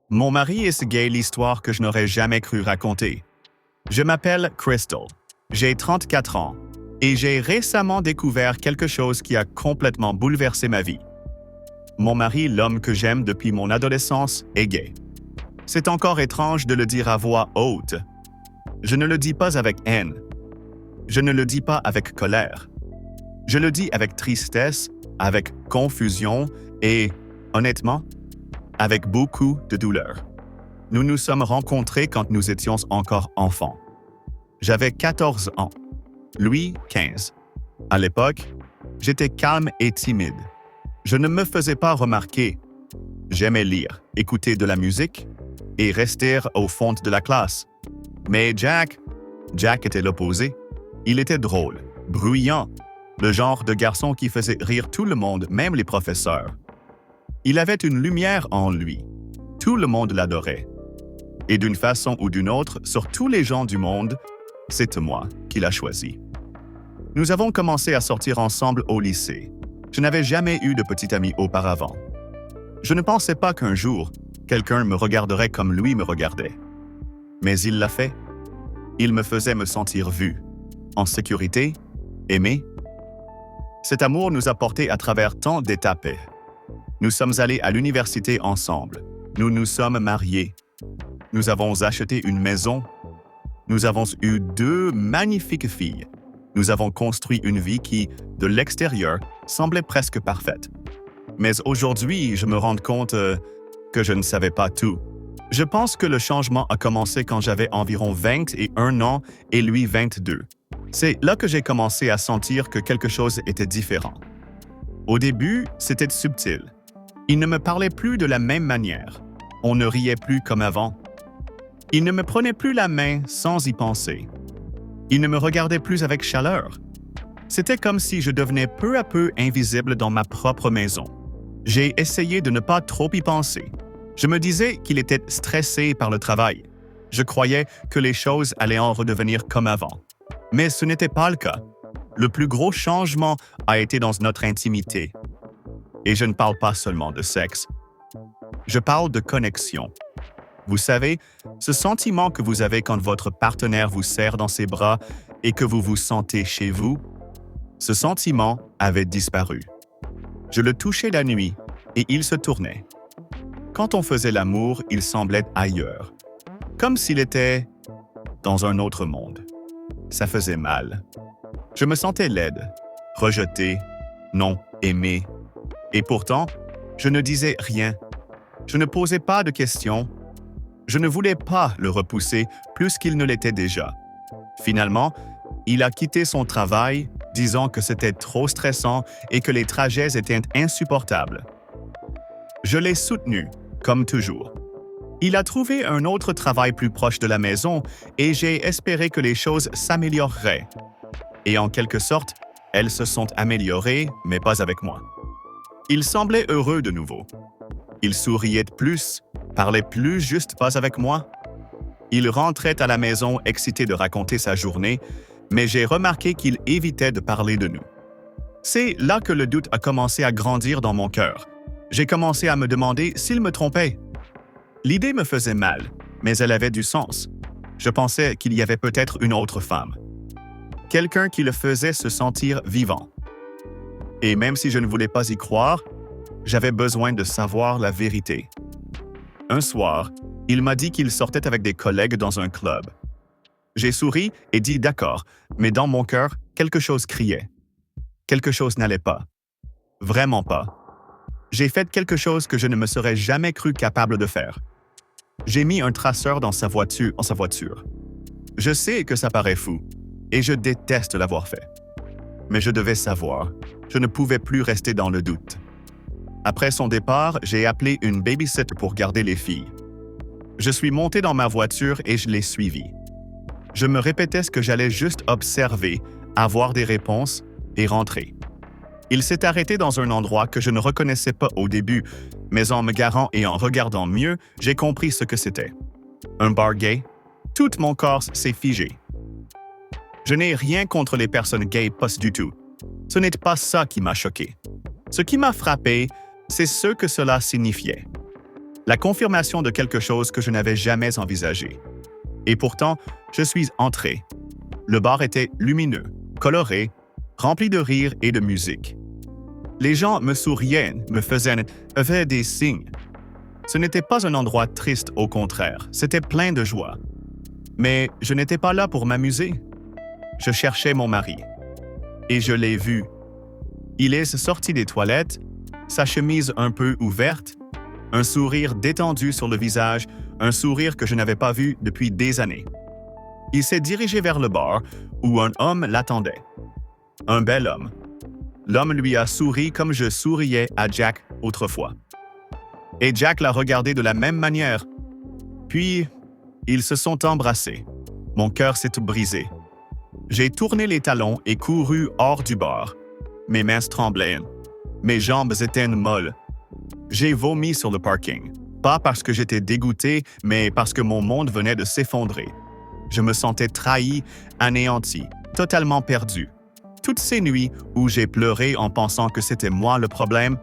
Mon mari est gay, l'histoire que je n'aurais jamais cru raconter. Je m'appelle Crystal. J'ai 34 ans et j'ai récemment découvert quelque chose qui a complètement bouleversé ma vie. Mon mari, l'homme que j'aime depuis mon adolescence, est gay. C'est encore étrange de le dire à voix haute. Je ne le dis pas avec haine. Je ne le dis pas avec colère. Je le dis avec tristesse, avec confusion et, honnêtement, avec beaucoup de douleur. Nous nous sommes rencontrés quand nous étions encore enfants. J'avais 14 ans, lui 15. À l'époque, j'étais calme et timide. Je ne me faisais pas remarquer. J'aimais lire, écouter de la musique et rester au fond de la classe. Mais Jack était l'opposé. Il était drôle, bruyant, le genre de garçon qui faisait rire tout le monde, même les professeurs. Il avait une lumière en lui. Tout le monde l'adorait. Et d'une façon ou d'une autre, sur tous les gens du monde, c'est moi qui l'a choisi. Nous avons commencé à sortir ensemble au lycée. Je n'avais jamais eu de petit ami auparavant. Je ne pensais pas qu'un jour, quelqu'un me regarderait comme lui me regardait. Mais il l'a fait. Il me faisait me sentir vu, en sécurité, aimé. Cet amour nous a portés à travers tant d'étapes. Nous sommes allés à l'université ensemble. Nous nous sommes mariés. Nous avons acheté une maison. Nous avons eu 2 magnifiques filles. Nous avons construit une vie qui, de l'extérieur, semblait presque parfaite. Mais aujourd'hui, je me rends compte que je ne savais pas tout. Je pense que le changement a commencé quand j'avais environ 21 ans et lui 22. C'est là que j'ai commencé à sentir que quelque chose était différent. Au début, c'était subtil. Il ne me parlait plus de la même manière. On ne riait plus comme avant. Il ne me prenait plus la main sans y penser. Il ne me regardait plus avec chaleur. C'était comme si je devenais peu à peu invisible dans ma propre maison. J'ai essayé de ne pas trop y penser. Je me disais qu'il était stressé par le travail. Je croyais que les choses allaient en redevenir comme avant. Mais ce n'était pas le cas. Le plus gros changement a été dans notre intimité. Et je ne parle pas seulement de sexe. Je parle de connexion. Vous savez, ce sentiment que vous avez quand votre partenaire vous serre dans ses bras et que vous vous sentez chez vous, ce sentiment avait disparu. Je le touchais la nuit et il se tournait. Quand on faisait l'amour, il semblait ailleurs, comme s'il était dans un autre monde. Ça faisait mal. Je me sentais laide, rejetée, non aimée. Et pourtant, je ne disais rien. Je ne posais pas de questions. Je ne voulais pas le repousser plus qu'il ne l'était déjà. Finalement, il a quitté son travail, disant que c'était trop stressant et que les trajets étaient insupportables. Je l'ai soutenu, comme toujours. Il a trouvé un autre travail plus proche de la maison et j'ai espéré que les choses s'amélioreraient. Et en quelque sorte, elles se sont améliorées, mais pas avec moi. Il semblait heureux de nouveau. Il souriait plus, parlait plus, juste pas avec moi. Il rentrait à la maison excité de raconter sa journée, mais j'ai remarqué qu'il évitait de parler de nous. C'est là que le doute a commencé à grandir dans mon cœur. J'ai commencé à me demander s'il me trompait. L'idée me faisait mal, mais elle avait du sens. Je pensais qu'il y avait peut-être une autre femme. Quelqu'un qui le faisait se sentir vivant. Et même si je ne voulais pas y croire, j'avais besoin de savoir la vérité. Un soir, il m'a dit qu'il sortait avec des collègues dans un club. J'ai souri et dit d'accord, mais dans mon cœur, quelque chose criait. Quelque chose n'allait pas. Vraiment pas. J'ai fait quelque chose que je ne me serais jamais cru capable de faire. J'ai mis un traceur dans sa voiture. Je sais que ça paraît fou, et je déteste l'avoir fait. Mais je devais savoir. Je ne pouvais plus rester dans le doute. Après son départ, j'ai appelé une babysitter pour garder les filles. Je suis monté dans ma voiture et je l'ai suivi. Je me répétais ce que j'allais juste observer, avoir des réponses et rentrer. Il s'est arrêté dans un endroit que je ne reconnaissais pas au début, mais en me garant et en regardant mieux, j'ai compris ce que c'était. Un bar gay? Tout mon corps s'est figé. Je n'ai rien contre les personnes gays, pas du tout. Ce n'est pas ça qui m'a choqué. Ce qui m'a frappé, c'est ce que cela signifiait. La confirmation de quelque chose que je n'avais jamais envisagé. Et pourtant, je suis entré. Le bar était lumineux, coloré, rempli de rire et de musique. Les gens me souriaient, me faisaient des signes. Ce n'était pas un endroit triste, au contraire, c'était plein de joie. Mais je n'étais pas là pour m'amuser. Je cherchais mon mari. Et je l'ai vu. Il est sorti des toilettes, sa chemise un peu ouverte, un sourire détendu sur le visage, un sourire que je n'avais pas vu depuis des années. Il s'est dirigé vers le bar où un homme l'attendait. Un bel homme. L'homme lui a souri comme je souriais à Jack autrefois. Et Jack l'a regardé de la même manière. Puis, ils se sont embrassés. Mon cœur s'est brisé. J'ai tourné les talons et couru hors du bar. Mes mains tremblaient. Mes jambes étaient molles. J'ai vomi sur le parking. Pas parce que j'étais dégoûté, mais parce que mon monde venait de s'effondrer. Je me sentais trahi, anéanti, totalement perdu. Toutes ces nuits où j'ai pleuré en pensant que c'était moi le problème,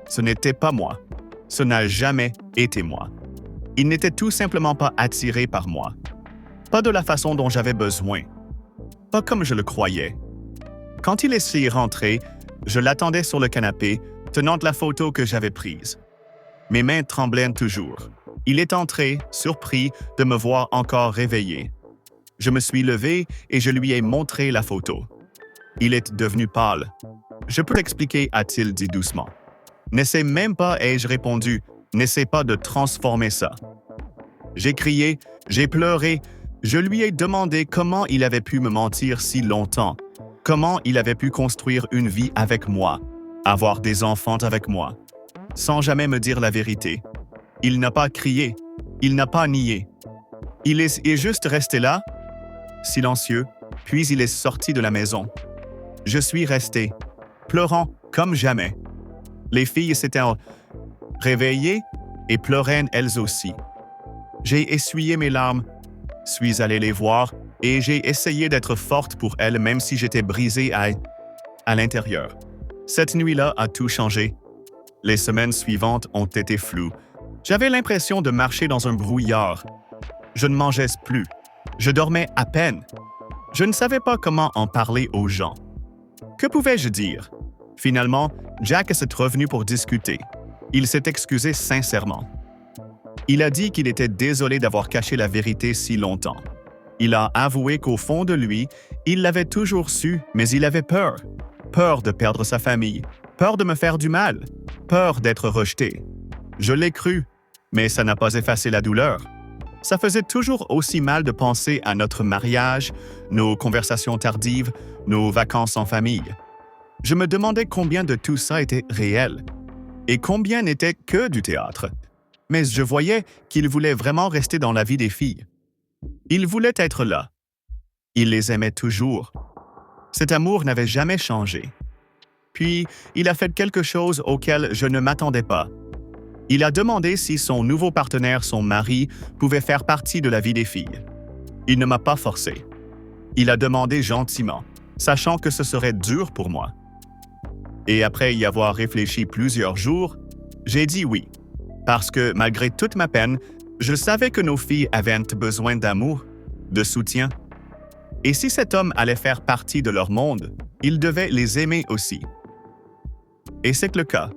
ce n'était pas moi. Ce n'a jamais été moi. Il n'était tout simplement pas attiré par moi. Pas de la façon dont j'avais besoin. Pas comme je le croyais. Quand il est rentré, je l'attendais sur le canapé, tenant la photo que j'avais prise. Mes mains tremblaient toujours. Il est entré, surpris de me voir encore réveillé. Je me suis levé et je lui ai montré la photo. Il est devenu pâle. « Je peux l'expliquer » a-t-il dit doucement. « N'essaie même pas » ai-je répondu. « N'essaie pas de transformer ça. » J'ai crié, j'ai pleuré. Je lui ai demandé comment il avait pu me mentir si longtemps. Comment il avait pu construire une vie avec moi, avoir des enfants avec moi, sans jamais me dire la vérité. Il n'a pas crié, il n'a pas nié. Il est juste resté là, silencieux, puis il est sorti de la maison. Je suis resté, pleurant comme jamais. Les filles s'étaient réveillées et pleuraient elles aussi. J'ai essuyé mes larmes, suis allé les voir et j'ai essayé d'être forte pour elles même si j'étais brisée à l'intérieur. Cette nuit-là a tout changé. Les semaines suivantes ont été floues. J'avais l'impression de marcher dans un brouillard. Je ne mangeais plus. Je dormais à peine. Je ne savais pas comment en parler aux gens. Que pouvais-je dire? Finalement, Jack est revenu pour discuter. Il s'est excusé sincèrement. Il a dit qu'il était désolé d'avoir caché la vérité si longtemps. Il a avoué qu'au fond de lui, il l'avait toujours su, mais il avait peur. Peur de perdre sa famille, peur de me faire du mal, peur d'être rejeté. Je l'ai cru, mais ça n'a pas effacé la douleur. Ça faisait toujours aussi mal de penser à notre mariage, nos conversations tardives, nos vacances en famille. Je me demandais combien de tout ça était réel et combien n'était que du théâtre. Mais je voyais qu'il voulait vraiment rester dans la vie des filles. Il voulait être là. Il les aimait toujours. Cet amour n'avait jamais changé. Puis, il a fait quelque chose auquel je ne m'attendais pas. Il a demandé si son nouveau partenaire, son mari, pouvait faire partie de la vie des filles. Il ne m'a pas forcé. Il a demandé gentiment, sachant que ce serait dur pour moi. Et après y avoir réfléchi plusieurs jours, j'ai dit oui. Parce que, malgré toute ma peine, je savais que nos filles avaient besoin d'amour, de soutien. Et si cet homme allait faire partie de leur monde, il devait les aimer aussi. Et c'est le cas.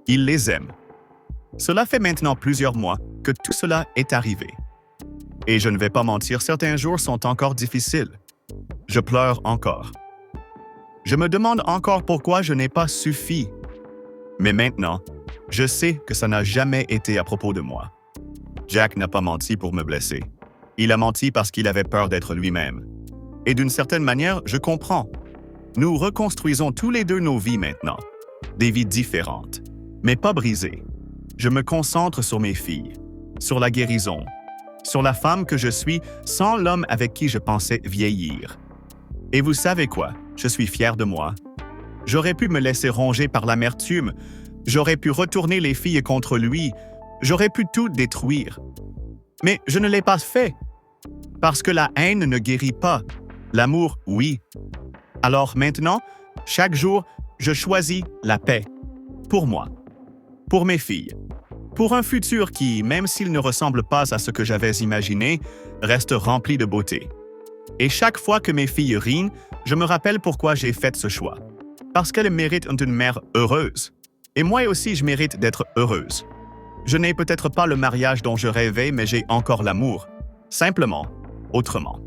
Il les aime. Cela fait maintenant plusieurs mois que tout cela est arrivé. Et je ne vais pas mentir, certains jours sont encore difficiles. Je pleure encore. Je me demande encore pourquoi je n'ai pas suffi. Mais maintenant, je sais que ça n'a jamais été à propos de moi. Jack n'a pas menti pour me blesser. Il a menti parce qu'il avait peur d'être lui-même. Et d'une certaine manière, je comprends. Nous reconstruisons tous les deux nos vies maintenant. Des vies différentes, mais pas brisées. Je me concentre sur mes filles, sur la guérison, sur la femme que je suis sans l'homme avec qui je pensais vieillir. Et vous savez quoi? Je suis fier de moi. J'aurais pu me laisser ronger par l'amertume. J'aurais pu retourner les filles contre lui. J'aurais pu tout détruire. Mais je ne l'ai pas fait. Parce que la haine ne guérit pas. L'amour, oui. Alors maintenant, chaque jour, je choisis la paix. Pour moi. Pour mes filles. Pour un futur qui, même s'il ne ressemble pas à ce que j'avais imaginé, reste rempli de beauté. Et chaque fois que mes filles rient, je me rappelle pourquoi j'ai fait ce choix. Parce qu'elles méritent une mère heureuse. Et moi aussi, je mérite d'être heureuse. Je n'ai peut-être pas le mariage dont je rêvais, mais j'ai encore l'amour. Simplement, autrement.